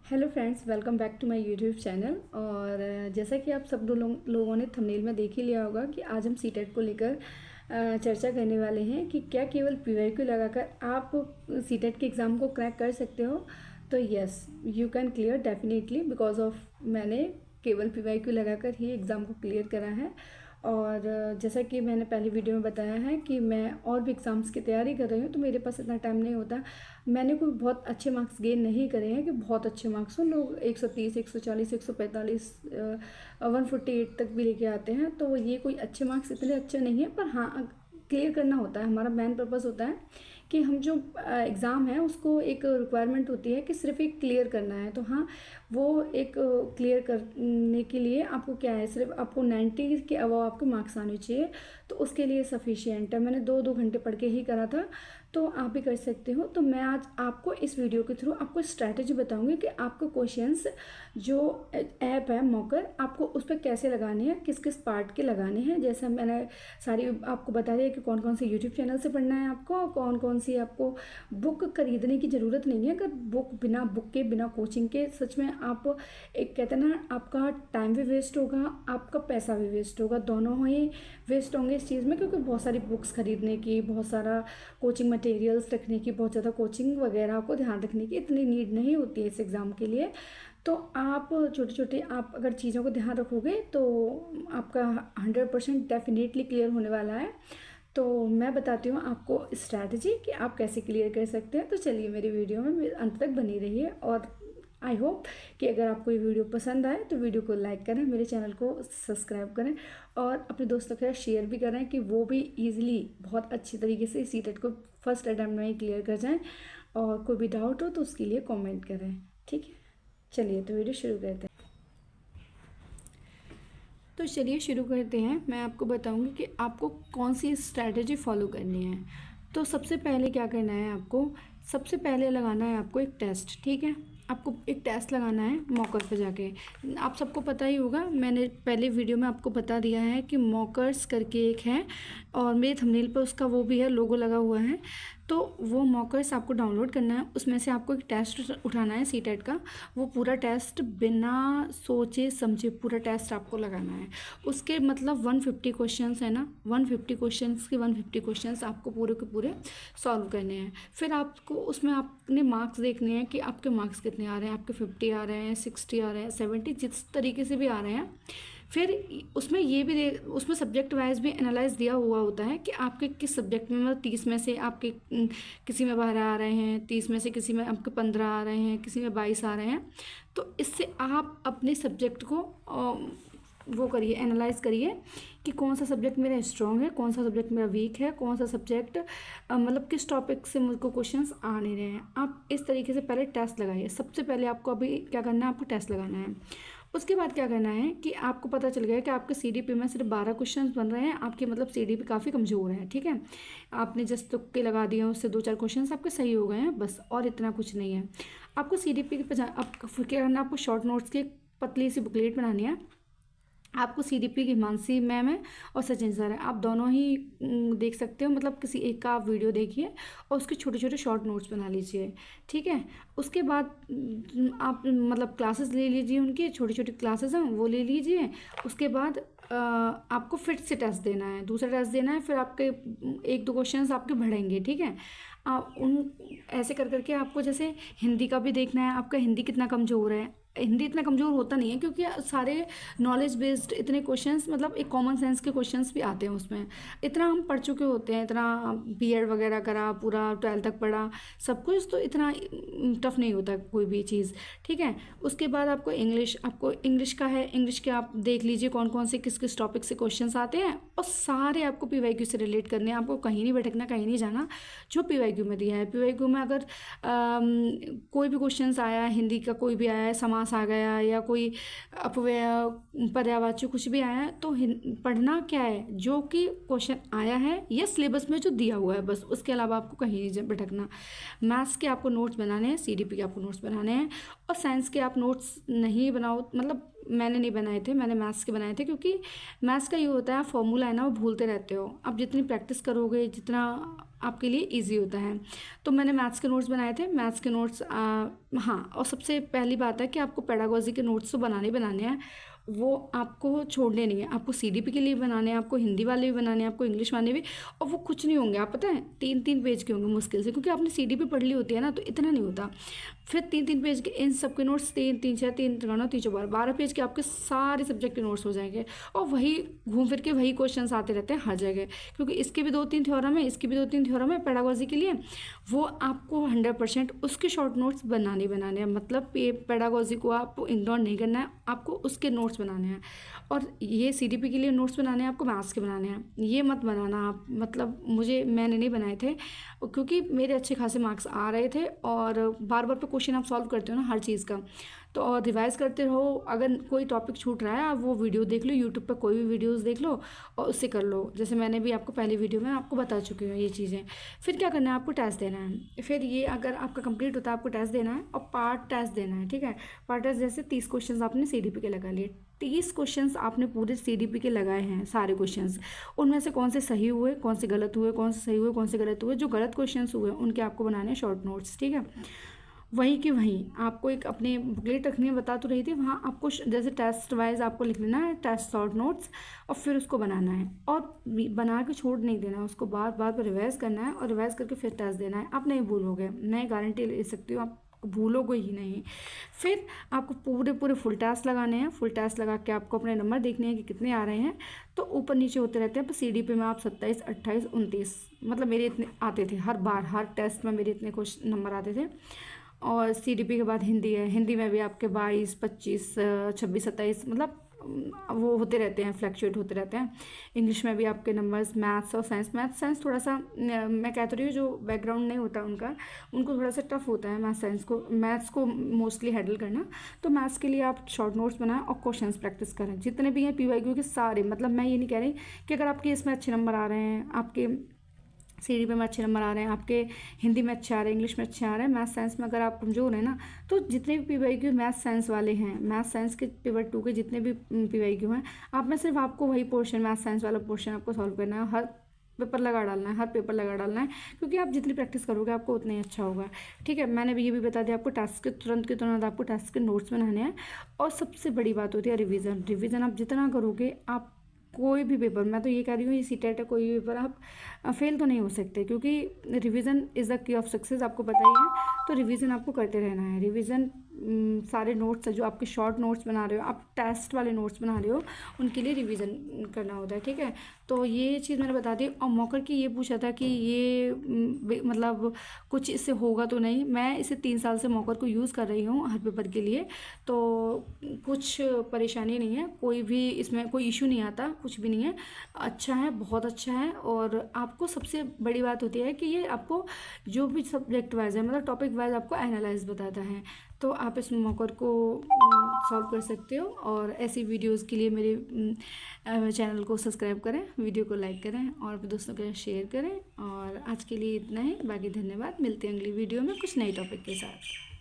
Hello friends, welcome back to my YouTube channel. और जैसा कि आप सब लोगों ने थंबनेल में देख ही लिया होगा कि आज हम सीटेट को लेकर चर्चा करने वाले हैं कि क्या केवल पीवाईक्यू लगाकर आप सीटेट के एग्ज़ाम को क्रैक कर सकते हो। तो yes, you can clear definitely because of मैंने केवल पीवाईक्यू लगाकर ही एग्ज़ाम को क्लियर करा है। और जैसा कि मैंने पहली वीडियो में बताया है कि मैं और भी एग्ज़ाम्स की तैयारी कर रही हूँ, तो मेरे पास इतना टाइम नहीं होता। मैंने कोई बहुत अच्छे मार्क्स गेन नहीं करे हैं कि बहुत अच्छे मार्क्स हो। लोग 130, 140, 145, 148 तक भी लेके आते हैं, तो ये कोई अच्छे मार्क्स इतने अच्छे नहीं है। पर हाँ, क्लियर करना होता है, हमारा मेन पर्पस होता है कि हम जो एग्ज़ाम है उसको एक रिक्वायरमेंट होती है कि सिर्फ एक क्लियर करना है। तो हाँ, वो एक क्लियर करने के लिए आपको क्या है, सिर्फ आपको 90 के अबव आपके मार्क्स आने चाहिए, तो उसके लिए सफिशिएंट है। मैंने 2 घंटे पढ़ के ही करा था, तो आप भी कर सकते हो। तो मैं आज आपको इस वीडियो के थ्रू आपको स्ट्रैटेजी बताऊंगी कि आपको क्वेश्चंस जो ऐप है मॉकर, आपको उस पर कैसे लगाने हैं, किस किस पार्ट के लगाने हैं। जैसा मैंने सारी आपको बता दिया कि कौन कौन से यूट्यूब चैनल से पढ़ना है आपको, कौन कौन सी आपको बुक खरीदने की ज़रूरत नहीं है। अगर बिना बुक के, बिना कोचिंग के, सच में आप एक कहते हैं ना, आपका टाइम भी वेस्ट होगा, आपका पैसा भी वेस्ट होगा, दोनों ही वेस्ट होंगे इस चीज़ में। क्योंकि बहुत सारी बुक्स खरीदने की, बहुत सारा कोचिंग मटेरियल्स रखने की, बहुत ज़्यादा कोचिंग वगैरह को ध्यान रखने की इतनी नीड नहीं होती है इस एग्ज़ाम के लिए। तो आप छोटे छोटे आप अगर चीज़ों को ध्यान रखोगे तो आपका 100% डेफिनेटली क्लियर होने वाला है। तो मैं बताती हूँ आपको स्ट्रैटेजी कि आप कैसे क्लियर कर सकते हैं। तो चलिए, मेरी वीडियो में अंत तक बनी रहिए। और आई होप कि अगर आपको ये वीडियो पसंद आए तो वीडियो को लाइक करें, मेरे चैनल को सब्सक्राइब करें और अपने दोस्तों के साथ शेयर भी करें कि वो भी ईजिली बहुत अच्छी तरीके से सीटेट को फर्स्ट अटैम्प्ट में ही क्लियर कर जाएं। और कोई भी डाउट हो तो उसके लिए कमेंट करें, ठीक है। चलिए, तो वीडियो शुरू करते हैं। तो चलिए शुरू करते हैं। मैं आपको बताऊंगी कि आपको कौन सी स्ट्रैटेजी फॉलो करनी है। तो सबसे पहले क्या करना है, आपको सबसे पहले लगाना है आपको एक टेस्ट, ठीक है। आपको एक टेस्ट लगाना है मॉकर पे जाके। आप सबको पता ही होगा, मैंने पहले वीडियो में आपको बता दिया है कि मॉकर्स करके एक है और मेरे थंबनेल पर उसका वो भी है, लोगो लगा हुआ है। तो वो मॉकर्स आपको डाउनलोड करना है। उसमें से आपको एक टेस्ट उठाना है सीटेट का। वो पूरा टेस्ट बिना सोचे समझे पूरा टेस्ट आपको लगाना है। उसके मतलब 150 क्वेश्चंस है ना, 150 क्वेश्चंस के 150 क्वेश्चंस आपको पूरे के पूरे सॉल्व करने हैं। फिर आपको उसमें आपने मार्क्स देखने हैं कि आपके मार्क्स कितने आ रहे हैं। आपके 50 आ रहे हैं, 60 आ रहे हैं, 70, जिस तरीके से भी आ रहे हैं। फिर उसमें ये भी उसमें सब्जेक्ट वाइज भी एनालाइज दिया हुआ होता है कि आपके किस सब्जेक्ट में, मतलब 30 में से आपके किसी में 12 आ रहे हैं, 30 में से किसी में आपके 15 आ रहे हैं, किसी में 22 आ रहे हैं। तो इससे आप अपने सब्जेक्ट को वो करिए, एनालाइज करिए कि कौन सा सब्जेक्ट मेरा स्ट्रॉन्ग है, कौन सा सब्जेक्ट मेरा वीक है, कौन सा सब्जेक्ट मतलब किस टॉपिक से मुझको क्वेश्चंस आ नहीं रहे हैं। आप इस तरीके से पहले टेस्ट लगाइए। सबसे पहले आपको अभी क्या करना है, आपको टेस्ट लगाना है। उसके बाद क्या करना है कि आपको पता चल गया कि आपके सीडीपी में सिर्फ 12 क्वेश्चन बन रहे हैं। आपके मतलब सीडीपी काफ़ी कमज़ोर है, ठीक है। आपने जस्ट तुक्के लगा दिए, उससे 2-4 क्वेश्चन आपके सही हो गए हैं बस, और इतना कुछ नहीं है। आपको सीडीपी पे आपको क्या करना है, आपको शॉर्ट नोट्स की एक पतली सी बुकलेट बनानी है। आपको सीडीपी की हिमांशी मैम है और सचिन सर है, आप दोनों ही देख सकते हो। मतलब किसी एक का आप वीडियो देखिए और उसके छोटे छोटे शॉर्ट नोट्स बना लीजिए, ठीक है। उसके बाद आप मतलब क्लासेस ले लीजिए, उनकी छोटी छोटी क्लासेस हैं वो ले लीजिए। उसके बाद आपको फिर से टेस्ट देना है, दूसरा टेस्ट देना है। फिर आपके 1-2 क्वेश्चंस आपके बढ़ेंगे, ठीक है। आप उन ऐसे कर करके आपको जैसे हिंदी का भी देखना है, आपका हिंदी कितना कमज़ोर है। हिंदी इतना कमज़ोर होता नहीं है क्योंकि सारे नॉलेज बेस्ड इतने क्वेश्चंस, मतलब एक कॉमन सेंस के क्वेश्चंस भी आते हैं उसमें। इतना हम पढ़ चुके होते हैं, इतना बीएड वगैरह करा, पूरा 12th तक पढ़ा सब कुछ, तो इतना टफ नहीं होता कोई भी चीज़, ठीक है। उसके बाद आपको इंग्लिश का है, इंग्लिश के आप देख लीजिए कौन कौन से किस किस टॉपिक से क्वेश्चंस आते हैं, और सारे आपको पीवाईक्यू से रिलेट करने हैं। आपको कहीं नहीं भटकना, कहीं नहीं जाना। जो पीवाईक्यू में दिया है, पीवाईक्यू में अगर कोई भी क्वेश्चंस आया, हिंदी का कोई भी आया है, समास आ गया या कोई अपव्यय, पर्यायवाची कुछ भी आया है, तो पढ़ना क्या है, जो कि क्वेश्चन आया है या सिलेबस में जो दिया हुआ है बस, उसके अलावा आपको कहीं नहीं भटकना। मैथ्स के आपको नोट्स बनाने हैं, सीडीपी के आपको नोट्स बनाने हैं, और साइंस के आप नोट्स नहीं बनाओ, मतलब मैंने नहीं बनाए थे, मैंने मैथ्स के बनाए थे, क्योंकि मैथ्स का ये होता है फॉर्मूला है ना वो भूलते रहते हो, आप जितनी प्रैक्टिस करोगे जितना आपके लिए इजी होता है। तो मैंने मैथ्स के नोट्स बनाए थे, मैथ्स के नोट्स हाँ। और सबसे पहली बात है कि आपको पेडागोजी के नोट्स तो बनाने बनाने हैं, वो आपको छोड़ने नहीं है। आपको सीडीपी के लिए बनाने हैं, आपको हिंदी वाले भी बनाने हैं, आपको इंग्लिश वाले भी। और वो कुछ नहीं होंगे, आप पता है 3-3 पेज के होंगे मुश्किल से, क्योंकि आपने सीडीपी पढ़ ली होती है ना, तो इतना नहीं होता। फिर 3-3 पेज के इन सब के नोट्स, 3-3-6-3-3-4 12 पेज के आपके सारे सब्जेक्ट के नोट्स हो जाएंगे। और वही घूम फिर के वही क्वेश्चन आते रहते हैं हर जगह, क्योंकि इसके भी 2-3 थ्योरम है, इसकी भी 2-3 थ्योरम है पेडागोजी के लिए। वो आपको 100% उसके शॉर्ट नोट्स बनाने बनाने हैं। मतलब ये पेडागोजी को आपको इग्नोर नहीं करना है, आपको उसके नोट्स बनाने हैं। और ये सीडीपी के लिए नोट्स बनाने हैं, आपको मैथ्स के बनाने हैं। ये मत बनाना आप, मतलब मैंने नहीं बनाए थे, क्योंकि मेरे अच्छे खासे मार्क्स आ रहे थे। और बार बार पे क्वेश्चन आप सॉल्व करते हो ना हर चीज़ का, तो और रिवाइज़ करते रहो। अगर कोई टॉपिक छूट रहा है आप वो वीडियो देख लो, यूट्यूब पर कोई भी वीडियोस देख लो और उससे कर लो। जैसे मैंने भी आपको पहली वीडियो में आपको बता चुकी हूँ ये चीज़ें। फिर क्या करना है, आपको टेस्ट देना है। फिर ये अगर आपका कंप्लीट होता है, आपको टेस्ट देना है और पार्ट टेस्ट देना है, ठीक है। पार्ट टेस्ट जैसे 30 क्वेश्चन आपने सीडीपी के लगा लिए, 30 क्वेश्चंस आपने पूरे सीडीपी के लगाए हैं सारे क्वेश्चंस। उनमें से कौन से सही हुए, कौन से गलत हुए, कौन से सही हुए, कौन से गलत हुए। जो गलत क्वेश्चंस हुए उनके आपको बनाने हैं शॉर्ट नोट्स, ठीक है। वहीं कि वहीं आपको एक अपने बुकलेट रखनी है, बता तो रही थी, वहाँ आपको जैसे टेस्ट वाइज आपको लिख लेना है टेस्ट शॉर्ट नोट्स, और फिर उसको बनाना है। और बना के छोड़ नहीं देना है, उसको बार बार पर रिवाइज़ करना है, और रिवाइज़ करके फिर टेस्ट देना है। आप नहीं भूलोगे, मैं गारंटी ले सकती हूँ, आप भूलोगे ही नहीं। फिर आपको पूरे पूरे फुल टेस्ट लगाने हैं। फुल टेस्ट लगा के आपको अपने नंबर देखने हैं कि कितने आ रहे हैं। तो ऊपर नीचे होते रहते हैं, पर सीडीपी में आप 27, 28, 29, मतलब मेरे इतने आते थे हर बार, हर टेस्ट में मेरे इतने क्वेश्चन नंबर आते थे। और सीडीपी के बाद हिंदी है, हिंदी में भी आपके 22, 25, 26, 27, मतलब वो होते रहते हैं, फ्लैक्चुएट होते रहते हैं। इंग्लिश में भी आपके नंबर्स, मैथ्स और साइंस थोड़ा सा, मैं कहती रही हूँ जो बैकग्राउंड नहीं होता उनको थोड़ा सा टफ होता है मैथ्स को मोस्टली हैंडल करना। तो मैथ्स के लिए आप शॉर्ट नोट्स बनाएं और क्वेश्चंस प्रैक्टिस करें जितने भी हैं पीवाईक्यू के सारे। मतलब मैं ये नहीं कह रही कि अगर आपके इसमें अच्छे नंबर आ रहे हैं, आपके सीडीपी में अच्छे नंबर आ रहे हैं, आपके हिंदी में अच्छे आ रहे हैं, इंग्लिश में अच्छे आ रहे हैं, मैथ साइंस में अगर आप कमज़ोर हैं ना, तो जितने भी पीवाईक्यू मैथ साइंस वाले हैं, मैथ साइंस के पेपर 2 के जितने भी पीवाईक्यू हैं, आप में सिर्फ आपको वही पोर्शन, मैथ साइंस वाला पोर्शन आपको सॉल्व करना है। हर पेपर लगा डालना है, हर पेपर लगा डालना है, क्योंकि आप जितनी प्रैक्टिस करोगे आपको उतना ही अच्छा होगा, ठीक है। मैंने भी ये भी बता दिया आपको टास्क के तुरंत आपको टास्क के नोट्स बनाने हैं। और सबसे बड़ी बात होती है रिवीजन आप जितना करोगे, आप कोई भी पेपर, मैं तो ये कह रही हूँ ये सीटेट है, कोई भी पेपर आप फेल तो नहीं हो सकते, क्योंकि revision is the key of success, आपको पता ही है। तो रिवीजन आपको करते रहना है। रिवीजन सारे नोट्स जो आपके शॉर्ट नोट्स बना रहे हो, आप टेस्ट वाले नोट्स बना रहे हो, उनके लिए रिवीजन करना होता है, ठीक है। तो ये चीज़ मैंने बता दी। और मॉकर की ये पूछा था कि ये मतलब कुछ इससे होगा तो नहीं। मैं इसे 3 साल से मॉकर को यूज़ कर रही हूँ हर पेपर के लिए, तो कुछ परेशानी नहीं है, कोई भी इसमें कोई इशू नहीं आता, कुछ भी नहीं है, अच्छा है, बहुत अच्छा है। और आपको सबसे बड़ी बात होती है कि ये आपको जो भी सब्जेक्ट वाइज है, मतलब टॉपिक वाइज आपको एनालाइज बताता है। तो आप इस मॉकर को सॉल्व कर सकते हो। और ऐसी वीडियोस के लिए मेरे चैनल को सब्सक्राइब करें, वीडियो को लाइक करें और अपने दोस्तों के साथ शेयर करें। और आज के लिए इतना ही, बाकी धन्यवाद। मिलते हैं अगली वीडियो में कुछ नए टॉपिक के साथ।